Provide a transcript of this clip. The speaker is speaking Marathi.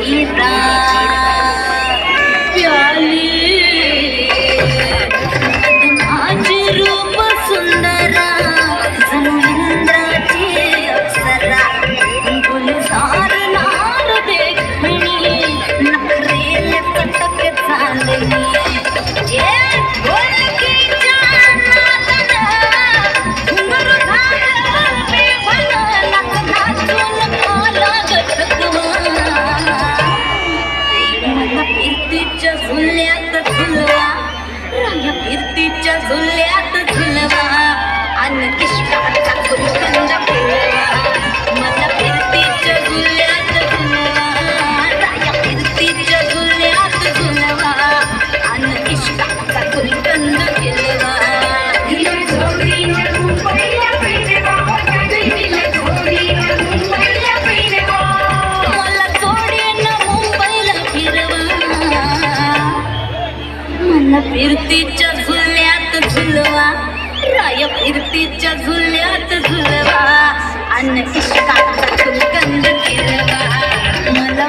की प्याली माझे रूप सुंदरा जणू इंद्राची अप्सरा गुलजार नार देखणी नखरेले चटक चालली झुल्यात झुलवा राया फिरतीच्या झुल्यात झुलवा अन इश्काचा गुलकंद फुलवा मला फिरतीच्या झुल्यात झुलवा राया फिरतीच्या झुल्यात झुलवा अन इश्काचा गुलकंद फुलवा फिरतीच्या झुल्यात झुलवा राय फिरतीच्या झुल्यात झुलवा अन इश्काचा गुलकंद फिरवा मला